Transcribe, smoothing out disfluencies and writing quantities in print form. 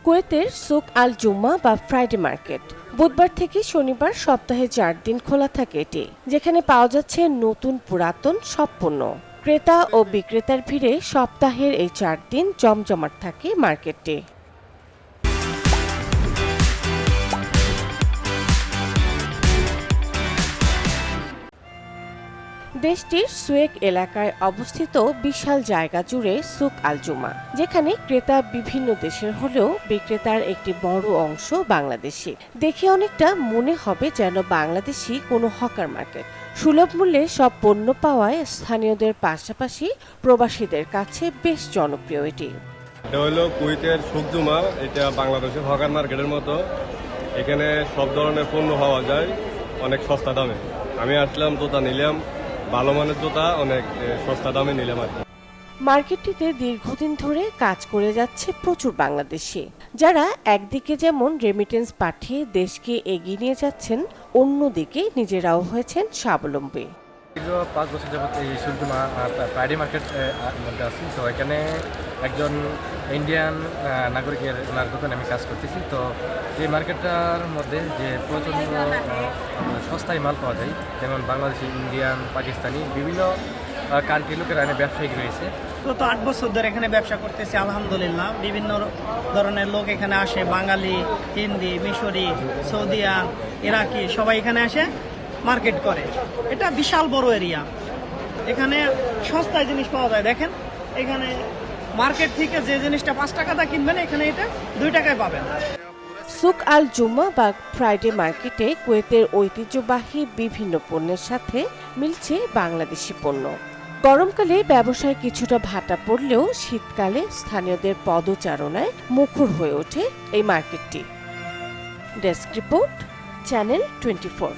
কুয়েতের সুক আল জুম্মা বা Friday market বুধবার থেকে শনিবার সপ্তাহে 4 দিন খোলা থাকে এটি, যেখানে পাওয়া যাচ্ছে নতুন পুরাতন সব পণ্য। ক্রেতা ও বিক্রেতার ভিড়ে সপ্তাহের এই 4 দিন জমজমাট থাকে মার্কেটে। দেশটির সুয়েক এলাকায় অবস্থিত বিশাল জায়গা জুড়ে সুক আল জুমা, যেখানে ক্রেতা বিভিন্ন দেশের হলেও বিক্রেতার একটি বড় অংশ বাংলাদেশি। দেখে অনেকটা মনে হবে যেন বাংলাদেশি কোনো হকার মার্কেট। সুলভ মূল্যে সব পণ্য পাওয়ায় স্থানীয়দের পাশাপাশি প্রবাসীদের কাছে বেশ জনপ্রিয় এটি। এটা হলো কুয়েতের সুক জুমা। এটা বাংলাদেশের হকার মার্কেটের মতো। এখানে সব ধরনের পণ্য পাওয়া যায় অনেক সস্তা দামে। আমি আসলাম, জুতা নিলাম, ভালো মানের জুতা অনেক সস্তা দামে নিলাম আর কি। মার্কেটটিতে দীর্ঘদিন ধরে কাজ করে যাচ্ছে প্রচুর বাংলাদেশি, যারা একদিকে যেমন রেমিটেন্স পাঠিয়ে দেশকে এগিয়ে নিয়ে যাচ্ছেন, অন্যদিকে নিজেরাও হয়েছেন স্বাবলম্বী। 5 বছর যাবত এই সুকজুমা ফ্রাইডে মার্কেট মধ্যে আছি। তো এখানে একজন ইন্ডিয়ান নাগরিকের দোকানে আমি কাজ করতেছি। তো এই মার্কেটটার মধ্যে যে প্রচণ্ড সস্তায় মাল পাওয়া যায়, যেমন বাংলাদেশি, ইন্ডিয়ান, পাকিস্তানি বিভিন্ন কান্ট্রি লোকেরা এখানে ব্যবসায়িক রয়েছে। গত 8 বছর ধরে এখানে ব্যবসা করতেছি আলহামদুলিল্লাহ। বিভিন্ন ধরনের লোক এখানে আসে, বাঙালি, হিন্দি, মিশরি, সৌদিয়ান, ইরাকি, সবাই এখানে আসে মার্কেট করে। এটা বিশাল বড় এরিয়া, এখানে সস্তায় জিনিস পাওয়া যায়। দেখেন, এখানে মার্কেট থেকে যে জিনিসটা 5 টাকাটা কিনবেন, এখানে এটা 2 টাকায় পাবেন। সুক আল জুম্মা বা ফ্রাইডে মার্কেটে কুয়েতের ঐতিহ্যবাহী বিভিন্ন পণ্যের সাথে মিলছে বাংলাদেশি পণ্য। গরমকালে ব্যবসায় কিছুটা ভাটা পড়লেও শীতকালে স্থানীয়দের পদচারণায় মুখর হয়ে ওঠে এই মার্কেটটি। Desk report, channel 24।